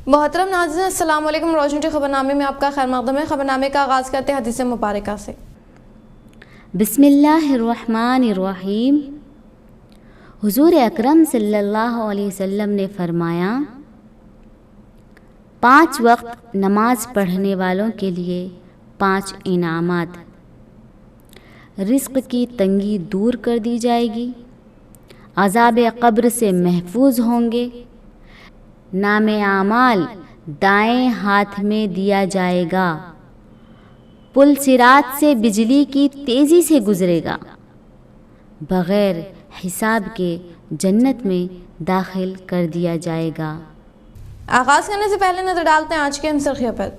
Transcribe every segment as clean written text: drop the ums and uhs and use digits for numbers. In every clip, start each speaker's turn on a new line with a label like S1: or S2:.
S1: محترم ناظرین السلام علیکم۔ روشن ٹی خبرنامے میں آپ کا خیر مقدم ہے۔ خبرنامے کا آغاز کرتے ہیں حدیث مبارکہ سے۔
S2: بسم اللہ الرحمن الرحیم۔ حضور اکرم صلی اللہ علیہ وسلم نے فرمایا، 5 وقت نماز پڑھنے والوں کے لیے 5 انعامات۔ رزق کی تنگی دور کر دی جائے گی، عذاب قبر سے محفوظ ہوں گے، نام اعمال دائیں ہاتھ میں دیا جائے گا، پل صراط سے بجلی کی تیزی سے گزرے گا، بغیر حساب کے جنت میں داخل کر دیا جائے گا۔
S1: آغاز کرنے سے پہلے نظر ڈالتے ہیں آج کے اہم سرخیوں پر۔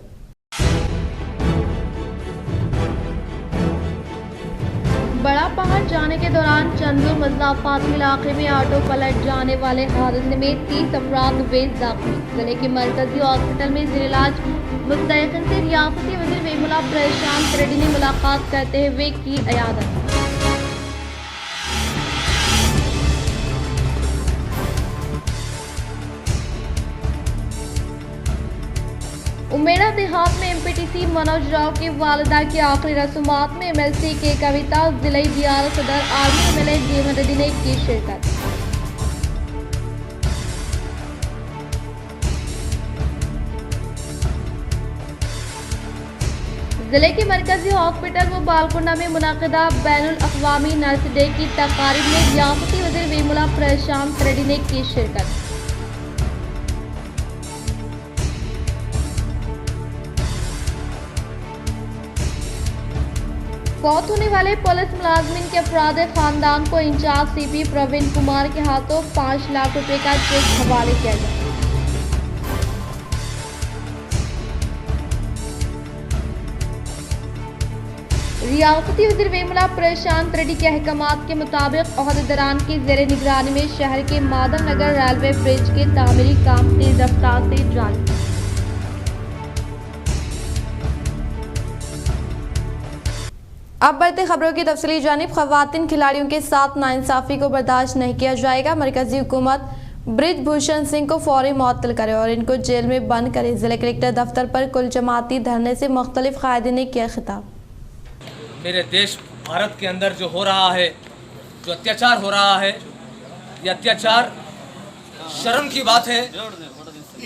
S1: بڑا پہاڑ جانے کے دوران چندور مضلع فاطمی علاقے میں آٹو پلٹ جانے والے حادثے میں 30 افراد ہوئے زخمی۔ ضلع کے مرکزی ہاسپٹل میں زیر علاج مستحقین سے ریاستی وزیر ویملا پرشانت ریڈی نے ملاقات کرتے ہوئے کی عیادت۔ امیڑا دیہات میں MPTC منوج راؤ کی والدہ کی آخری رسومات میں MLC کے کویتا، ضلعی BR صدر آرمی MLA جیون ریڈی نے کی شرکت۔ ضلع کے مرکزی ہاسپٹل و بالکنڈہ میں منعقدہ بین الاقوامی نرس ڈے کی تقاریب میں ریاستی وزیر ویملا پرشانت ریڈی نے کی شرکت۔ فوت ہونے والے پولیس ملازمین کے افراد خاندان کو انچارج CP پروین کمار کے ہاتھوں 5 لاکھ روپے کا چیک حوالے کیا گیا۔ ریاستی وزیر ویملا پرشانت ریڈی کے احکامات کے مطابق عہدیداران کی زیر نگرانی میں شہر کے مادھو نگر ریلوے برج کے تعمیری کام تیز رفتار سے جاری۔ اب بڑھتے خبروں کی تفصیلی جانب۔ خواتین کھلاڑیوں کے ساتھ ناانصافی کو برداشت نہیں کیا جائے گا۔ مرکزی حکومت برج بھوشن سنگھ کو فوری معطل کرے اور ان کو جیل میں بند کرے۔ ضلع کلکٹر دفتر پر کل جماعتی دھرنے سے مختلف قائدین نے کیا خطاب۔
S3: میرے دیش بھارت کے اندر جو ہو رہا ہے، جو اتیاچار ہو رہا ہے، یہ اتیاچار شرم کی بات ہے۔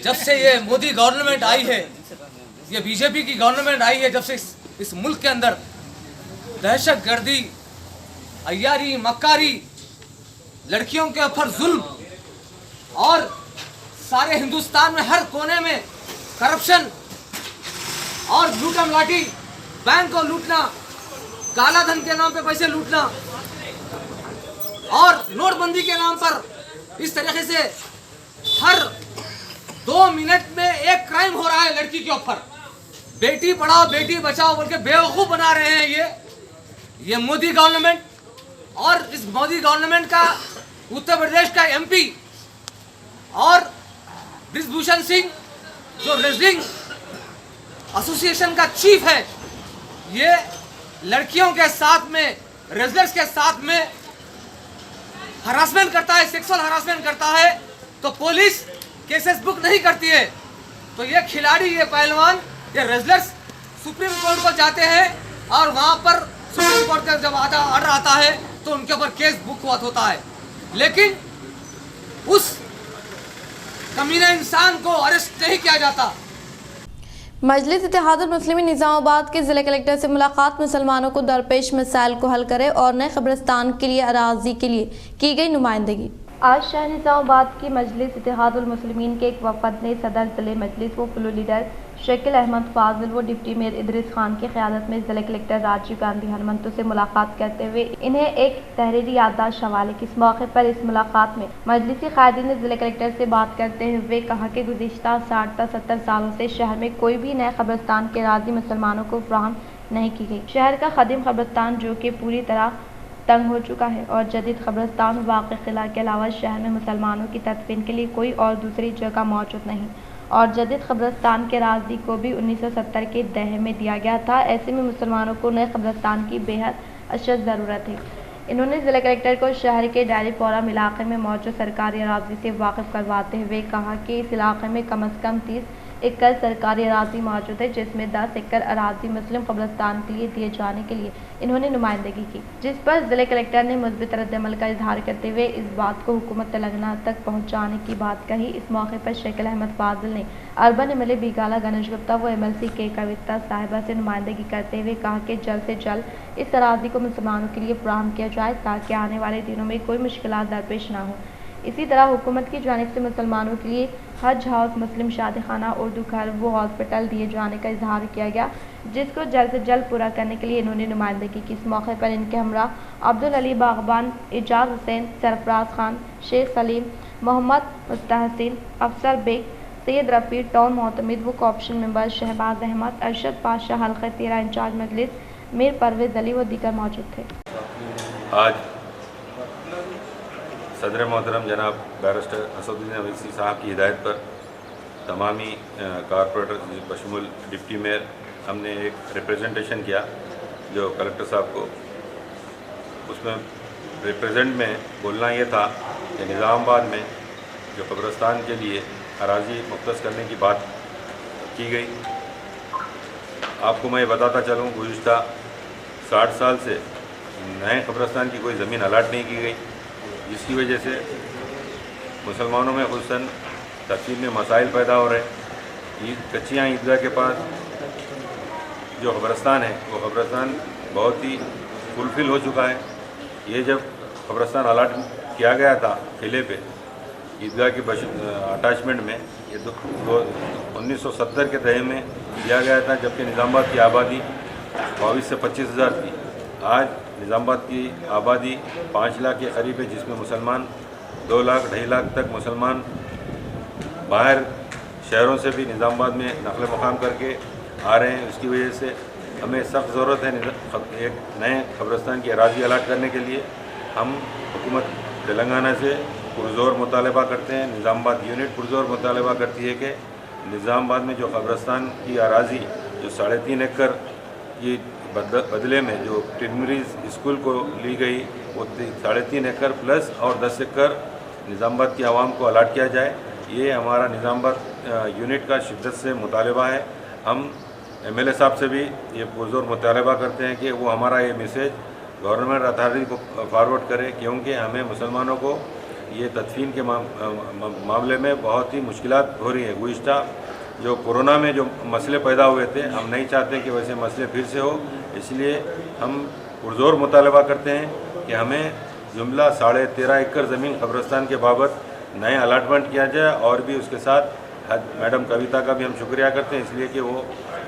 S3: جب سے یہ مودی گورنمنٹ آئی ہے، یہ BJP کی گورنمنٹ آئی ہے، جب سے اس ملک کے اندر دہشت گردی، عیاری، مکاری، لڑکیوں کے اوپر ظلم اور سارے ہندوستان میں ہر کونے میں کرپشن اور لوٹم لاٹھی، بینک کو لوٹنا، کالا دھن کے نام پہ پیسے لوٹنا اور نوٹ بندی کے نام پر اس طریقے سے ہر 2 منٹ میں ایک کرائم ہو رہا ہے لڑکی کے اوپر۔ بیٹی پڑھاؤ بیٹی بچاؤ بول کے بیوقوف بنا رہے ہیں یہ مودی گورنمنٹ۔ اور اس مودی گورنمنٹ کا اتر پردیش کا MP اور برج بھوشن سنگھ جو ریسلنگ ایسوسی ایشن کا چیف ہے، یہ لڑکیوں کے ساتھ میں، ریسلرز کے ساتھ میں ہراسمنٹ کرتا ہے، سیکسول ہراسمنٹ کرتا ہے، تو پولیس کیسز بک نہیں کرتی ہے۔ تو یہ کھلاڑی، یہ پہلوان، یہ ریسلرز سپریم کورٹ کو جاتے ہیں اور وہاں پر سپریم کورٹ کا جب آرڈر آتا ہے تو ان کے اوپر کیس بک ہوتا ہے، لیکن اس کمینہ انسان کو اریسٹ نہیں کیا جاتا۔
S1: مجلس اتحاد المسلمین نظام آباد کے ضلع کلکٹر سے ملاقات مسلمانوں کو درپیش مسائل کو حل کرے اور نئے قبرستان کے لیے اراضی کے لیے کی گئی نمائندگی۔ آج شہر نظام آباد کی مجلس اتحاد المسلمین کے ایک وفد نے صدر ضلع مجلس و فلور لیڈر شکیل احمد فاضل و ڈپٹی میئر ادریس خان کی قیادت میں ضلع کلکٹر راجیو گاندھی ہنمنتو سے ملاقات کرتے ہوئے انہیں ایک تحریری یادداشت حوالے کی۔ اس موقع پر اس ملاقات میں مجلسی قائدین نے ضلع کلکٹر سے بات کرتے ہوئے کہا کہ گزشتہ 60 تا 70 سالوں سے شہر میں کوئی بھی نئے قبرستان کی اراضی مسلمانوں کو فراہم نہیں کی گئی۔ شہر کا قدیم قبرستان جو کہ پوری طرح تنگ ہو چکا ہے اور جدید قبرستان واقع قلعہ کے علاوہ شہر میں مسلمانوں کی تدفین کے لیے کوئی اور دوسری جگہ موجود نہیں، اور جدید قبرستان کے اراضی کو بھی 1970 کے دہے میں دیا گیا تھا۔ ایسے میں مسلمانوں کو نئے قبرستان کی بے حد اشد ضرورت ہے۔ انہوں نے ضلع کلکٹر کو شہر کے ڈیری فارم علاقے میں موجود سرکاری اراضی سے واقف کرواتے ہوئے کہا کہ اس علاقے میں کم از کم 30 ایکڑ سرکاری اراضی موجود ہے، جس میں 10 ایکڑ اراضی مسلم قبرستان کے لیے دیے جانے کے لیے انہوں نے نمائندگی کی، جس پر ضلع کلکٹر نے مثبت رد عمل کا اظہار کرتے ہوئے اس بات کو حکومت تلنگانہ تک پہنچانے کی بات کہی۔ اس موقع پر شیخ احمد فاضل نے اربن ایم ایل اے بیگالہ گنیش گپتا و ایم ایل سی کے کویتا صاحبہ سے نمائندگی کرتے ہوئے کہا کہ جلد سے جلد اس اراضی کو مسلمانوں کے لیے فراہم کیا جائے تاکہ آنے والے دنوں میں کوئی مشکلات درپیش نہ ہوں۔ اسی طرح حکومت کی جانب سے مسلمانوں کے لیے حج ہاؤس، مسلم شادی خانہ، اردو گھر و ہاسپٹل دیے جانے کا اظہار کیا گیا، جس کو جلد سے جلد پورا کرنے کے لیے انہوں نے نمائندگی کی۔ اس موقع پر ان کے ہمراہ عبدالعلی باغبان، اعجاز حسین، سرفراز خان، شیخ سلیم، محمد مستحسن، افسر بیگ، سید رفیع، ٹاؤن معتمد و کوآپریشن ممبر شہباز احمد، ارشد پاشا، حلقہ 13 انچارج مجلس میر پرویز علی و دیگر موجود تھے۔
S4: آج صدر محترم جناب بیرسٹر اسدالدین اویسی صاحب کی ہدایت پر تمامی کارپوریٹر بشمول ڈپٹی میئر ہم نے ایک ریپریزنٹیشن کیا جو کلکٹر صاحب کو، اس میں ریپریزنٹ میں بولنا یہ تھا کہ نظام آباد میں جو قبرستان کے لیے اراضی مختص کرنے کی بات کی گئی، آپ کو میں بتاتا چلوں گزشتہ 60 سال سے نئے قبرستان کی کوئی زمین الاٹ نہیں کی گئی، جس کی وجہ سے مسلمانوں میں خصوصاً تفصیل میں مسائل پیدا ہو رہے ہیں۔ کچیاں عیدگاہ کے پاس جو قبرستان ہے وہ قبرستان بہت ہی فلفل ہو چکا ہے۔ یہ جب قبرستان الاٹ کیا گیا تھا قلعے پہ عیدگاہ کے اٹیچمنٹ میں، یہ 1970 کے دہے میں دیا گیا تھا، جبکہ نظام آباد کی آبادی 22 سے 25 ہزار تھی۔ آج نظام آباد کی آبادی 5 لاکھ کے قریب ہے، جس میں مسلمان 2 لاکھ 2.5 لاکھ تک مسلمان باہر شہروں سے بھی نظام آباد میں نقل مقام کر کے آ رہے ہیں۔ اس کی وجہ سے ہمیں سخت ضرورت ہے ایک نئے قبرستان کی اراضی الاٹ کرنے کے لیے۔ ہم حکومت تلنگانہ سے پرزور مطالبہ کرتے ہیں، نظام آباد یونٹ پرزور مطالبہ کرتی ہے کہ نظام آباد میں جو قبرستان کی اراضی جو 3.5 ایکڑ کی بدلے میں جو ٹرمریز اسکول کو لی گئی، وہ 3.5 ایکڑ پلس اور 10 ایکڑ نظام آباد کی عوام کو الاٹ کیا جائے۔ یہ ہمارا نظام آباد یونٹ کا شدت سے مطالبہ ہے۔ ہم ایم ایل اے صاحب سے بھی یہ پرزور مطالبہ کرتے ہیں کہ وہ ہمارا یہ میسیج گورنمنٹ اتھارٹی کو فارورڈ کرے، کیونکہ ہمیں مسلمانوں کو یہ تدفین کے معاملے میں بہت ہی مشکلات ہو رہی ہیں۔ گزشتہ جو کورونا میں جو مسئلے پیدا ہوئے تھے، ہم نہیں چاہتے کہ ویسے مسئلے پھر سے ہو، اس لیے ہم پرزور مطالبہ کرتے ہیں کہ ہمیں جملہ 13.5 ایکڑ زمین قبرستان کے بابت نئے الاٹمنٹ کیا جائے، اور بھی اس کے ساتھ میڈم کویتا کا بھی ہم شکریہ کرتے ہیں، اس لیے کہ وہ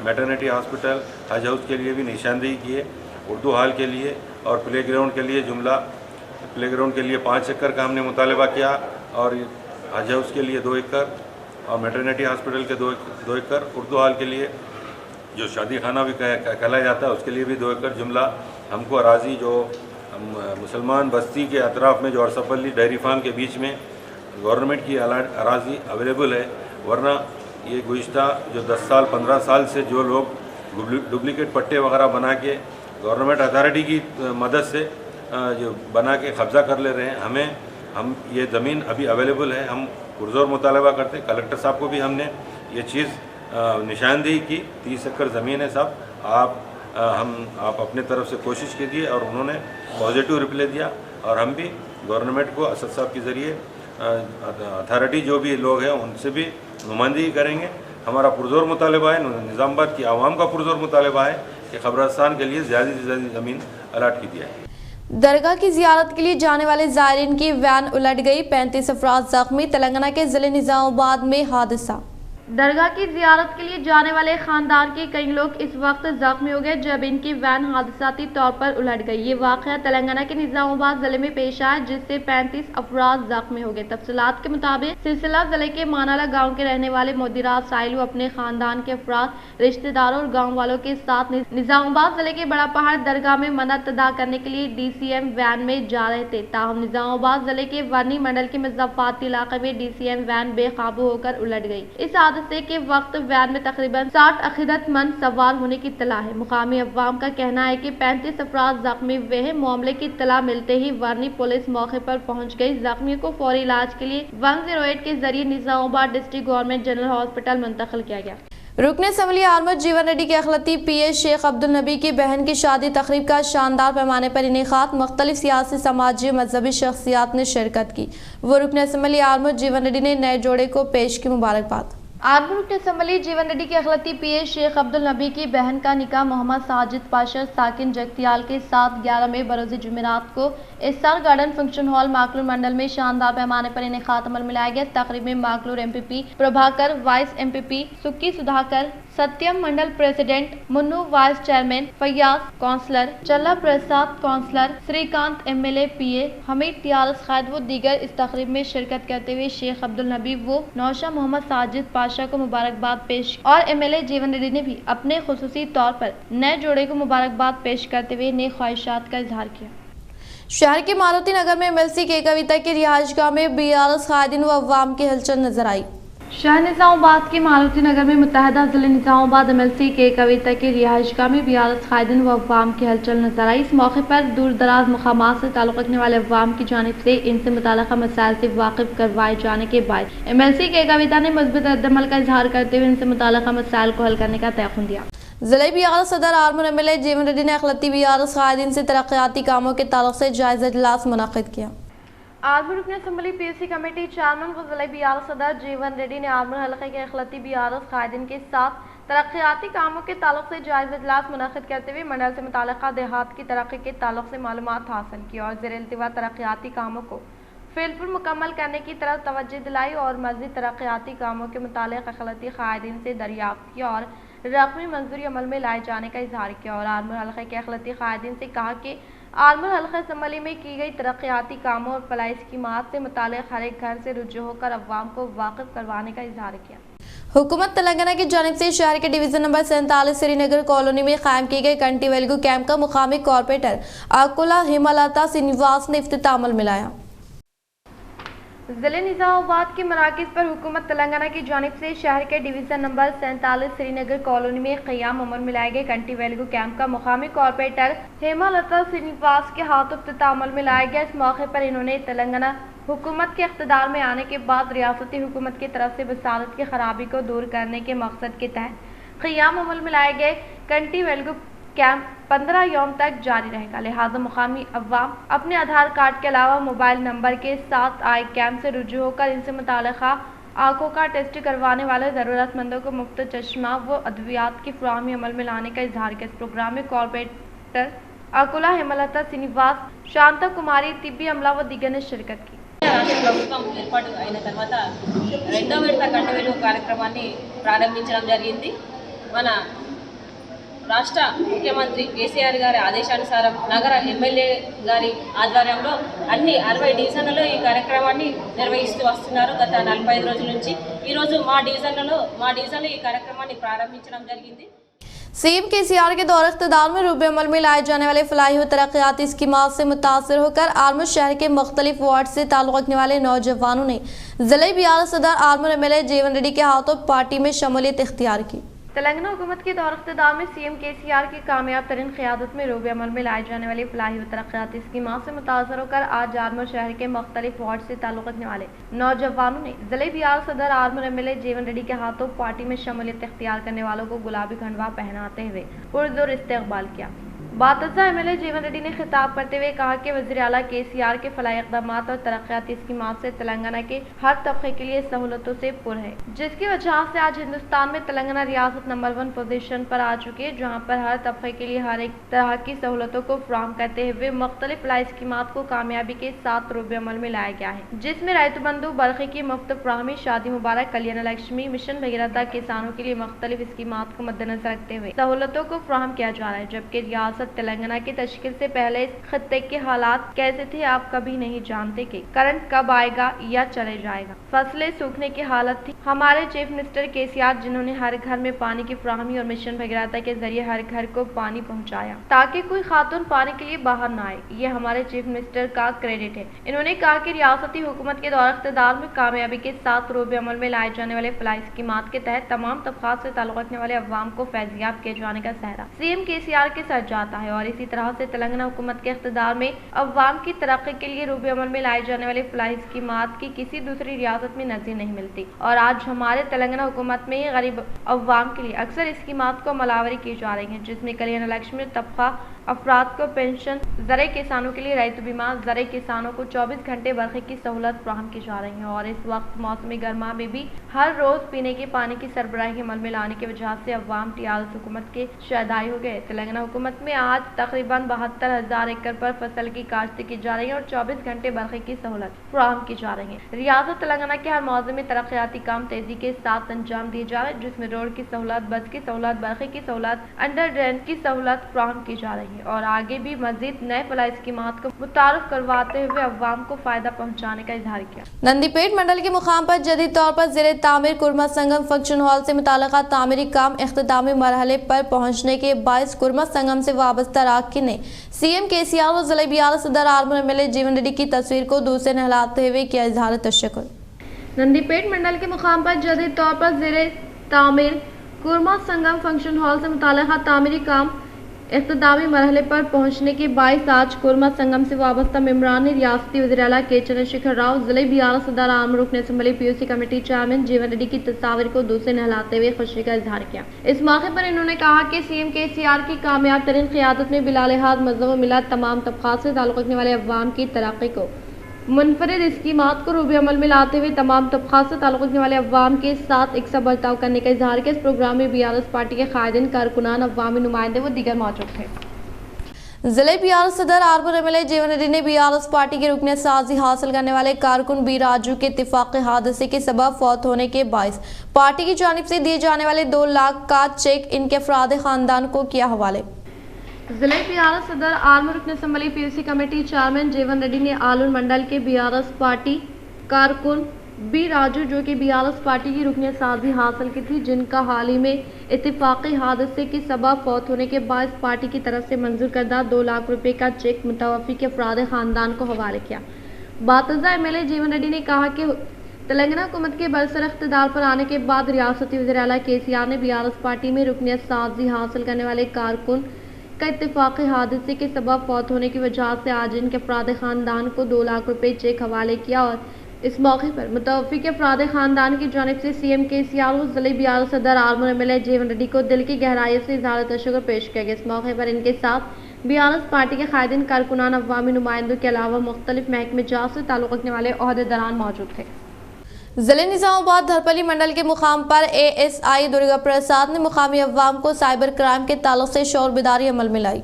S4: میٹرنیٹی ہاسپٹل حج ہاؤس کے لیے بھی نشاندہی کیے، اردو ہال کے لیے اور پلے گراؤنڈ کے لیے پلے گراؤنڈ کے لیے 5 ایکڑ کا ہم نے مطالبہ کیا، اور حج ہاؤس کے لیے 2 ایکڑ اور میٹرنیٹی ہاسپٹل کے 2 ایکڑ، اردو ہال کے لیے جو شادی خانہ بھی کہلایا جاتا ہے اس کے لیے بھی 2 ایکڑ جملہ ہم کو اراضی جو مسلمان بستی کے اطراف میں جو ارسپلی ڈیری فارم کے بیچ میں گورنمنٹ کی اراضی اویلیبل ہے، ورنہ یہ گزشتہ جو 10 سال 15 سال سے جو لوگ ڈپلیکیٹ پٹے وغیرہ بنا کے گورنمنٹ اتھارٹی کی مدد سے جو بنا کے قبضہ کر لے رہے ہیں، ہم یہ زمین ابھی اویلیبل ہے۔ ہم پرزور مطالبہ کرتے ہیں، کلکٹر صاحب کو بھی ہم نے یہ چیز نشاندہی کی، 30 ایکڑ زمین ہے صاحب، آپ اپنے طرف سے کوشش کیجیے، اور انہوں نے پازیٹیو رپلائی دیا، اور ہم بھی گورنمنٹ کو اسد صاحب کے ذریعے اتھارٹی جو بھی لوگ ہیں ان سے بھی نمائندگی کریں گے۔ ہمارا پرزور مطالبہ ہے، نظام آباد کی عوام کا پرزور مطالبہ ہے کہ قبرستان کے لیے زیادہ سے زیادہ زمین الاٹ کی جائے۔
S1: درگاہ کی زیارت کے لیے جانے والے زائرین کی وین الٹ گئی، 35 افراد زخمی، تلنگانہ کے ضلع نظام آباد میں حادثہ۔ درگاہ کی زیارت کے لیے جانے والے خاندان کے کئی لوگ اس وقت زخمی ہو گئے جب ان کی وین حادثاتی طور پر الٹ گئی۔ یہ واقعہ تلنگانہ کے نظام آباد ضلع میں پیش آیا، جس سے 35 افراد زخمی ہو گئے۔ تفصیلات کے مطابق سلسلہ ضلع کے مانالہ گاؤں کے رہنے والے مودیرات سائلو اپنے خاندان کے افراد، رشتہ داروں اور گاؤں والوں کے ساتھ نظام آباد ضلع کے بڑا پہاڑ درگاہ میں منت ادا کرنے کے لیے DCM وین میں جا رہے تھے، تاہم نظام آباد ضلع کے ورنی منڈل کے مضافاتی علاقے میں DCM وین بے قابو ہو کر الٹ گئی۔ اس حادثے کے وقت وین میں تقریباً 60 عقیدت مند سوار ہونے کی اطلاع ہے۔ مقامی عوام کا کہنا ہے کہ 35 افراد زخمی ہوئے ہیں۔ معاملے کی اطلاع ملتے ہی ورنی پولیس موقع پر پہنچ گئی۔ زخمیوں کو فوری علاج کے لیے 108 کے ذریعے نظام آباد ڈسٹرکٹ گورنمنٹ جنرل ہاسپٹل منتقل کیا گیا۔ رکن اسمبلی آرمر جیون ریڈی کے اخلاقی پی اے شیخ عبدالنبی کی بہن کی شادی تقریب کا شاندار پیمانے پر انعقاد۔ مختلف سیاسی، سماجی، مذہبی شخصیات نے شرکت کی۔ وہ رکن اسمبلی آرمر جیون ریڈی نے نئے جوڑے کو پیش کی مبارکباد۔ آرمر رکن اسمبلی جیون ریڈی کے اخلاقی پی اے شیخ عبدالنبی کی بہن کا نکاح محمد ساجد پاشا ساکن جگتیال کے ساتھ 11 مئی بروز جمعرات کو ایسار گارڈن فنکشن ہال ماکلور منڈل میں شاندار پیمانے پر انعقاد عمل میں لایا گیا۔ تقریب میں ماکلور ایم پی پی پربھاکر، وائس ایم پی پی سکی سدھاکر، ستیم منڈل پریزیڈنٹ منو، وائس چیئرمین فیاض، کونسلر چلا پرساد، کونسلر سری کانت، ایم ایل اے پی اے حمید ٹیالس قائد و دیگر اس تقریب میں شرکت کرتے ہوئے شیخ عبدالنبی و نوشا محمد ساجد پاشا کو مبارکباد پیش اور ایم ایل اے جیون ریڈی نے بھی اپنے خصوصی طور پر نئے جوڑے کو مبارکباد پیش کرتے ہوئے نیک خواہشات کا اظہار کیا۔ شہر کے ماروتی نگر میں MLC کے کویتا کی رہائش گاہ میں BRS قائدین و عوام کی ہلچل نظر آئی۔ شہر نظام آباد کے ماروتی نگر میں متحدہ ضلع نظام آباد MLC کے کویتا کی رہائش گاہ میں BRS قائدین و عوام کی ہلچل نظر آئی۔ اس موقع پر دور دراز مقامات سے تعلق رکھنے والے عوام کی جانب سے ان سے متعلقہ مسائل سے واقف کروائے جانے کے بعد MLC کے کویتا نے مثبت رد عمل کا اظہار کرتے ہوئے ان سے متعلقہ مسائل کو حل کرنے کا تیقن دیا۔ ضلعی BRS صدر آرمر MLA جیون ریڈی نے اخلاقی BRS قائدین سے ترقیاتی کاموں کے تعلق سے جائزہ اجلاس منعقد کیا۔ آرمر رکن اسمبلی PSC کمیٹی چیئرمین و ضلعی BRS صدر جیون ریڈی نے آرمر حلقے کے اخلاقی BRS قائدین کے ساتھ ترقیاتی کاموں کے تعلق سے جائزہ اجلاس منعقد کرتے ہوئے منڈل سے متعلقہ دیہات کی ترقی کے تعلق سے معلومات حاصل کی اور زیر التوا ترقیاتی کاموں کو فعل پر مکمل کرنے کی طرف توجہ دلائی اور مزید ترقیاتی کاموں کے متعلق اخلاقی قائدین سے دریافت کیا اور رقمی منظوری عمل میں لائے جانے کا اظہار کیا اور آرمر حلقے کے اخلاقی قائدین سے کہا کہ آرمر حلقہ اسمبلی میں کی گئی ترقیاتی کاموں اور فلاحی اسکیمات سے متعلق ہر ایک گھر سے رجوع ہو کر عوام کو واقف کروانے کا اظہار کیا۔ حکومت تلنگانہ کی جانب سے شہر کے ڈویژن نمبر 47 سری نگر کالونی میں قائم کی گئی کنٹی ویلگو کیمپ کا مقامی کارپوریٹر آکولا ہیمالتا سینیواس نے افتتاح عمل میں لایا۔ ضلع نظام آباد کے مراکز پر حکومت تلنگانہ کی جانب سے شہر کے ڈویژن نمبر 47 سری نگر کالونی میں قیام عمل میں لائے گئے کنٹی ویلگو کیمپ کا مقامی کارپوریٹر ہیمالتا سینیواس کے ہاتھوں افتتاح عمل میں لایا گیا۔ اس موقع پر انہوں نے تلنگانہ حکومت کے اقتدار میں آنے کے بعد ریاستی حکومت کی طرف سے بصارت کی خرابی کو دور کرنے کے مقصد کے تحت قیام عمل میں لائے گئے کنٹی ویلگو کیمپ 15 یوم تک جاری رہے گا، لہٰذا مقامی عوام اپنے آدھار کارڈ کے علاوہ موبائل نمبر کے ساتھ آئے کیمپ سے رجوع ہو کر ان سے متعلقہ آنکھوں کا ٹیسٹ کروانے والے ضرورت مندوں کو مفت چشمہ و ادویات کی فراہمی عمل میں لانے کا اظہار کیا۔ اس پروگرام میں کارپوریٹر اکولا ہیمالتا سینیواس، شانتا کماری، طبی عملہ و دیگر نے شرکت کی۔
S5: రాష్ట్ర ప్రభుత్వం ఏర్పాటు అయిన తర్వాత రెండో విడత కంటి వెలుగు కార్యక్రమాన్ని ప్రారంభించడం జరిగింది। మన రాష్ట్ర ముఖ్యమంత్రి కేసీఆర్ గారి ఆదేశానుసారం నగర ఎమ్మెల్యే గారి ఆధ్వర్యంలో అన్ని 60 డివిజన్లలో ఈ కార్యక్రమాన్ని నిర్వహిస్తూ వస్తున్నారు గత 45 రోజుల నుంచి। ఈరోజు మా డివిజన్లో ఈ కార్యక్రమాన్ని ప్రారంభించడం జరిగింది।
S1: CM KCR کے دور اقتدار میں روب عمل میں لائے جانے والے فلاحی و ترقیاتی اسکیمات سے متاثر ہو کر آرمر شہر کے مختلف وارڈ سے تعلق رکھنے والے نوجوانوں نے ضلعی BRS صدر آرمر MLA جیون ریڈی کے ہاتھوں پارٹی میں شمولیت اختیار کی۔ تلنگانہ حکومت کے دور اقتدار میں CM KCR کی کامیاب ترین قیادت میں روب عمل میں لائے جانے والی فلاحی و ترقیاتی اسکیمات سے متاثر ہو کر آج آرمر شہر کے مختلف وارڈ سے تعلق رکھنے والے نوجوانوں نے ضلعی BRS صدر آرمر MLA جیون ریڈی کے ہاتھوں پارٹی میں شمولیت اختیار کرنے والوں کو گلابی کھنڈوا پہناتے ہوئے پرزور استقبال کیا۔ باتزہ MLA جیون ریڈی نے خطاب کرتے ہوئے کہا کہ وزیر اعلیٰ KCR کے فلاحی اقدامات اور ترقیاتی اسکیمات سے تلنگانہ کے ہر طبقے کے لیے سہولتوں سے پر ہے، جس کی وجہ سے آج ہندوستان میں تلنگانہ ریاست نمبر 1 پوزیشن پر آ چکی ہے، جہاں پر ہر طبقے کے لیے ہر ایک طرح کی سہولتوں کو فراہم کرتے ہوئے مختلف فلاحی اسکیمات کو کامیابی کے ساتھ روب عمل میں لایا گیا ہے، جس میں ریتو بندھو، برقی کی مفت فراہمی، شادی مبارک، کلیانہ لکشمی مشن بھگیرتا، کسانوں کے لیے مختلف اسکیمات کو مد نظر رکھتے ہوئے سہولتوں کو فراہم کیا جا رہا ہے، جبکہ ریاست ریاست تلنگانہ کی تشکیل سے پہلے اس خطے کے حالات کیسے تھے آپ کبھی نہیں جانتے کہ کرنٹ کب آئے گا یا چلے جائے گا. فصلیں سوکھنے کی حالت تھی. ہمارے چیف منسٹر KCR جنہوں نے ہر گھر میں پانی کی فراہمی اور مشن بھگیرتا کے ذریعے ہر گھر کو پانی پہنچایا تاکہ کوئی خاتون پانی کے لیے باہر نہ آئے, یہ ہمارے چیف منسٹر کا کریڈٹ ہے. انہوں نے کہا کہ ریاستی حکومت کے دور اقتدار میں کامیابی کے ساتھ روب عمل میں لائے جانے والے فلاحی اسکیمات کے تحت تمام طبقات سے تعلق رکھنے والے عوام کو فیضیاب کیے جانے کا سہرا CM KCR کے سر جاتا ہے, اور اسی طرح سے تلنگانہ حکومت کے اقتدار میں عوام کی ترقی کے لیے روب عمل میں لائے جانے والے فلاحی اسکیمات کی کسی دوسری ریاست میں نظیر نہیں ملتی. اور آج ہمارے تلنگانہ حکومت میں غریب عوام کے لیے اکثر اسکیمات کو عملاوری کی جا رہی ہیں, جس میں کلیان لکشمی طبقہ افراد کو پینشن, زرعی کسانوں کے لیے ریت بیمہ, زرعی کسانوں کو 24 گھنٹے برقی کی سہولت فراہم کی جا رہی ہے. اور اس وقت موسم گرما میں بھی ہر روز پینے کے پانی کی سربراہی عمل میں لانے کی وجہ سے عوام TRS حکومت کے شہدائی ہو گئے. تلنگانہ حکومت میں آج تقریباً 72,000 ایکڑ پر فصل کی کاشت کی جا رہی ہے اور 24 گھنٹے برقی کی سہولت فراہم کی جا رہی ہے. ریاست تلنگانہ کے ہر موضوع میں ترقیاتی کام تیزی کے ساتھ انجام دیے جا رہے ہیں, جس میں روڈ کی سہولت, بس کی سہولت, برقی کی سہولت, انڈر ڈرین کی سہولت فراہم کی جا رہی ہے. اور آگے بھی مزید نئے فلاحی اسکیمات کو متعارف کرواتے ہوئے عوام کو فائدہ پہنچانے کا اظہار کیا. نندی پیٹ منڈل کے مقام پر جدید طور پر زیر تعمیر کرما سنگم فنکشن ہال سے متعلقہ تعمیری کام اختتامی مرحلے پر پہنچنے کے باعث کرما سنگم سے وابستہ اراکین نے CM KCR اور ضلع BR صدر آرمون MLA جیون ریڈی کی تصویر کو دور سے نہلاتے ہوئے کیا اظہار تشکر. نندی پیٹ منڈل کے مقام پر جدید طور پر زیر تعمیر کرما سنگم فنکشن ہال سے متعلقہ تعمیری کام اختتامی مرحلے پر پہنچنے کے باعث آج کرما سنگم سے وابستہ ممبران ریاستی وزیر اعلیٰ K چندرشیکھر راؤ, ضلع BR صدر آرمون رکن اسمبلی PUC کمیٹی چیئرمین جیون ریڈی کی تصاویر کو دور سے نہلاتے ہوئے خوشی کا اظہار کیا. اس موقع پر انہوں نے کہا کہ CM KCR کی کامیاب ترین قیادت میں بلا لحاظ مذہب و ملت تمام طبقات سے تعلق رکھنے والے عوام کی ترقی کو منفرد اسکیمات کو روب عمل میں لاتے ہوئے تمام طبقات سے تعلق رکھنے والے عوام کے ساتھ یکساں برتاؤ کرنے کا اظہار کیا. اس پروگرام میں BRS پارٹی کے قائدین, کارکنان, عوامی نمائندے و دیگر موجود تھے. ضلع BR صدر آرمون MLA جیون ریڈی نے BRS پارٹی کی رکنیت سازی حاصل کرنے والے کارکن B راجو کے اتفاقی حادثے کے سبب فوت ہونے کے باعث پارٹی کی جانب سے دیے جانے والے 2 لاکھ کا چیک ان کے افراد خاندان کو کیا حوالے. ضلع BR صدر آرمون رکن اسمبلی PUC کمیٹی چیئرمین جیون ریڈی نے آلون منڈل کے BRS پارٹی کارکن B راجو جو کہ BRS پارٹی کی رکنیت سازی حاصل کی تھی, جن کا حال ہی میں اتفاقی حادثے کے سبب فوت ہونے کے باعث پارٹی کی طرف سے منظور کردہ 2 لاکھ روپے کا چیک متوفی کے افراد خاندان کو حوالے کیا. باتزہ MLA جیون ریڈی نے کہا کہ تلنگانہ حکومت کے برسر اقتدار پر آنے کے بعد ریاستی وزیر اعلیٰ KCR نے BRS پارٹی میں رکنیت سازی حاصل کرنے والے کارکن کا اتفاقی حادثے کے سبب فوت ہونے کی وجہ سے آج ان کے افراد خاندان کو 2 لاکھ روپے چیک حوالے کیا. اور اس موقع پر متوفی کے افراد خاندان کی جانب سے CM KCR اور ضلع BR صدر آرمون MLA جیون ریڈی کو دل کی گہرائی سے اظہار تشکر پیش کیا گیا. اس موقع پر ان کے ساتھ BRS پارٹی کے قائدین, کارکنان, عوامی نمائندوں کے علاوہ مختلف محکمے جات سے تعلق رکھنے والے عہدیداران موجود تھے. ضلع نظام آباد دھرپلی منڈل کے مقام پر ASI درگا پرساد نے مقامی عوام کو سائبر کرائم کے تعلق سے شعور بیداری عمل میں لائی.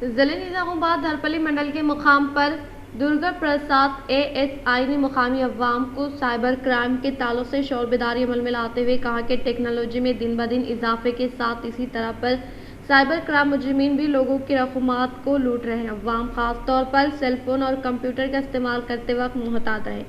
S1: ضلع نظام آباد دھرپلی منڈل کے مقام پر درگا پرساد ASI نے مقامی عوام کو سائبر کرائم کے تعلق سے شعور بیداری عمل میں لاتے ہوئے کہا کہ ٹیکنالوجی میں دن بدن اضافے کے ساتھ اسی طرح پر سائبر کرائم مجرمین بھی لوگوں کی رقومات کو لوٹ رہے ہیں. عوام خاص طور پر سیل فون اور کمپیوٹر کا استعمال کرتے وقت محتاط رہے.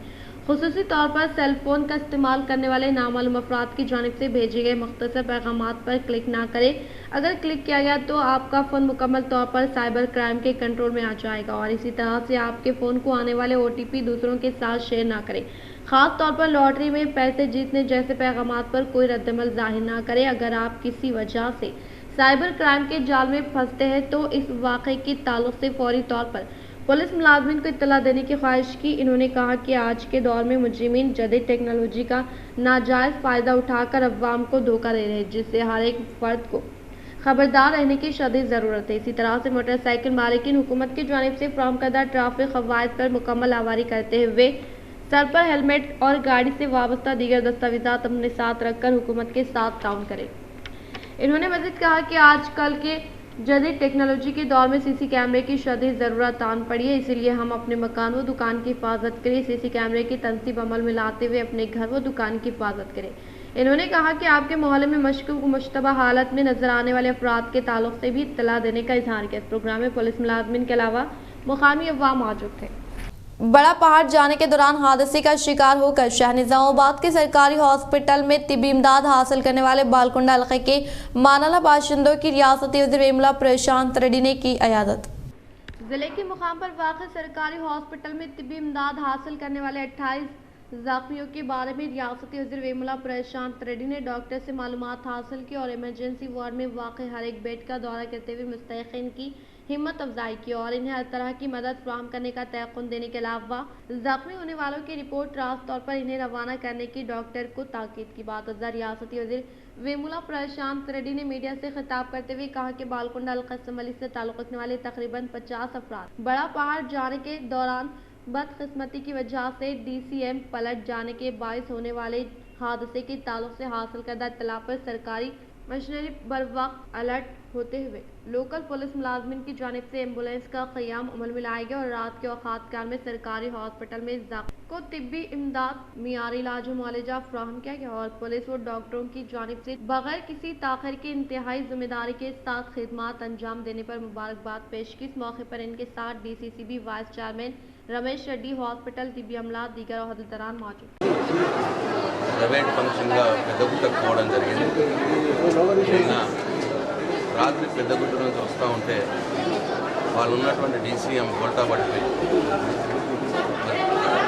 S1: خصوصی طور پر سیل فون کا استعمال کرنے والے نامعلوم افراد کی جانب سے بھیجے گئے مختصر پیغامات پر کلک نہ کریں. اگر کلک کیا گیا تو آپ کا فون مکمل طور پر سائبر کرائم کے کنٹرول میں آ جائے گا. اور اسی طرح سے آپ کے فون کو آنے والے OTP دوسروں کے ساتھ شیئر نہ کریں. خاص طور پر لاٹری میں پیسے جیتنے جیسے پیغامات پر کوئی رد عمل ظاہر نہ کریں. اگر آپ کسی وجہ سے سائبر کرائم کے جال میں پھنستے ہیں تو اس واقعے کے تعلق سے فوری طور پر پولیس ملازمین کو اطلاع دینے کی خواہش کی. انہوں نے کہا کہ آج کے دور میں مجرمین جدید ٹیکنالوجی کا ناجائز فائدہ اٹھا کر عوام کو دھوکہ دے رہے ہیں, جس سے ہر ایک فرد کو خبردار رہنے کی شدید ضرورت ہے. اسی طرح سے موٹر سائیکل مالکین حکومت کی جانب سے فراہم کردہ ٹریفک قواعد پر مکمل عمل کرتے ہوئے سر پر ہیلمٹ اور گاڑی سے وابستہ دیگر دستاویزات اپنے ساتھ رکھ کر حکومت کے ساتھ تعاون کریں. انہوں نے مزید کہا کہ آج کل کے جدید ٹیکنالوجی کے دور میں CC کیمرے کی شدید ضرورت آن پڑی ہے. اسی لیے ہم اپنے مکان و دکان کی حفاظت کے لیے CC کیمرے کی تنصیب عمل میں لاتے ہوئے اپنے گھر و دکان کی حفاظت کریں. انہوں نے کہا کہ آپ کے محلے میں مشکوک و مشتبہ حالت میں نظر آنے والے افراد کے تعلق سے بھی اطلاع دینے کا اظہار کیا۔ اس پروگرام میں پولیس ملازمین کے علاوہ مقامی عوام موجود تھے۔ بڑا پہاڑ جانے کے دوران حادثے کا شکار ہو کر شہر نظام آباد کے سرکاری ہاسپٹل میں طبی امداد حاصل کرنے والے بالکنڈہ علاقے کے مانالہ باشندوں کی ریاستی وزیر ویملا پرشانت ریڈی نے کی عیادت۔ ضلع کے مقام پر واقع سرکاری ہاسپٹل میں طبی امداد حاصل کرنے والے 28 زخمیوں کے بارے میں ریاستی وزیر ویملا پرشانت ریڈی نے ڈاکٹر سے معلومات حاصل کی اور ایمرجنسی وارڈ میں واقع ہر ایک بیڈ کا دورہ کرتے ہوئے مستحقین کی ہمت افزائی کی اور انہیں ہر طرح کی مدد فراہم کرنے کا تیقن دینے کے علاوہ زخمی ہونے والوں کی رپورٹ راست طور پر انہیں روانہ کرنے کی ڈاکٹر کو تاکید کی۔ بات ریاستی وزیر ویملا پرشانت ریڈی نے میڈیا سے خطاب کرتے ہوئے کہا کہ بالکنڈہ القص اسمبلی سے تعلق رکھنے والے تقریباً 50 افراد بڑا پہاڑ جانے کے دوران بدقسمتی کی وجہ سے ڈی سی ایم پلٹ جانے کے باعث ہونے والے حادثے کے تعلق سے حاصل کردہ اطلاع پر سرکاری مشینری بر وقت الرٹ ہوتے ہوئے لوکل پولیس ملازمین کی جانب سے ایمبولینس کا قیام عمل میں لایا گیا اور رات کے اوقات کار میں سرکاری ہاسپٹل میں زخمی کو طبی امداد معیاری علاج و معالجہ فراہم کیا گیا اور پولیس و ڈاکٹروں کی جانب سے بغیر کسی تاخیر کے انتہائی ذمہ داری کے ساتھ خدمات انجام دینے پر مبارکباد پیش کی۔ اس موقع پر ان کے ساتھ D C C B vice chairman Ramesh Reddy, hospital طبی عملہ، دیگر عہدیداران موجود۔
S6: ప్రైవేట్ ఫంక్షన్గా పెద్దగుట్టకు పోవడం జరిగింది. నిన్న రాత్రి పెద్దగుట్ట నుంచి వస్తూ ఉంటే వాళ్ళు ఉన్నటువంటి డీసీఎం బొల్టా పడిపోయి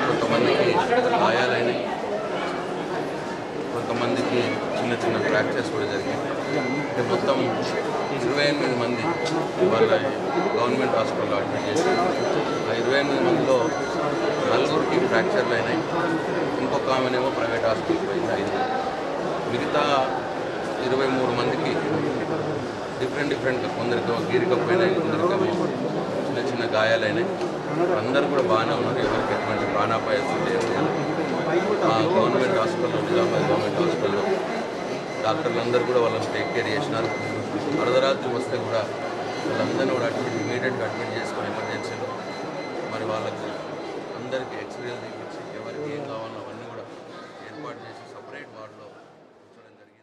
S6: కొంతమందికి గాయాలైనవి, కొంతమందికి చిన్న చిన్న ఫ్రాక్చర్స్ కూడా జరిగాయి. మొత్తం 28 మంది వాళ్ళ గవర్నమెంట్ హాస్పిటల్లో అడ్మిట్ చేశారు. ఆ 28 మందిలో 4గురికి ఫ్రాక్చర్లు అయినాయి, ఇంకొక ఆమెనేమో ప్రైవేట్ హాస్పిటల్కి పోయింది. మిగతా 23 మందికి డిఫరెంట్గా కొందరికి గీరికపోయినాయి, కొందరికేమో చిన్న చిన్న గాయాలైనాయి. అందరూ కూడా బాగానే ఉన్నారు, ఎవరికి ఎటువంటి ప్రాణాపాయ స్థితి లేదు. గవర్నమెంట్ హాస్పిటల్లో, నిజామాబాద్ గవర్నమెంట్ హాస్పిటల్లో డాక్టర్లు అందరూ కూడా వాళ్ళని టేక్ కేర్ చేసినారు. అర్ధరాత్రి వస్తే కూడా వాళ్ళందరినీ కూడా ఇమీడియట్గా అడ్మిట్ చేసుకొని ఎమర్జెన్సీలో మరి వాళ్ళకు అందరికీ ఎక్స్రేలు తీపించి ఎవరికి ఏం కావాలో అవన్నీ కూడా ఏర్పాటు చేసి సపరేట్ వార్డులో ఉంచడం జరిగింది।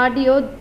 S1: RDO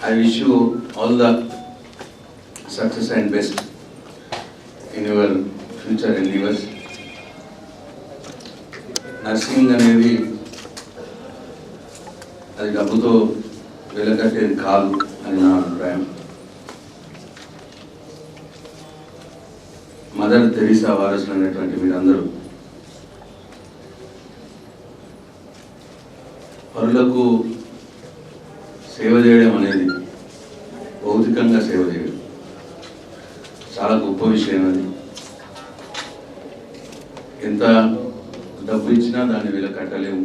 S7: I wish you all the success and best in your future endeavors. Nursing అనేది అది డబ్బుతో వెలకట్టేది కాదు అని నా అభిప్రాయం. మదర్ తెరీసా వారసులు అనేటువంటి మీరందరూ పరులకు సేవ చేయడం అనేది భౌతికంగా సేవ చేయడం చాలా గొప్ప విషయం. అది ఎంత డబ్బు ఇచ్చినా దాన్ని వీళ్ళ కట్టలేము.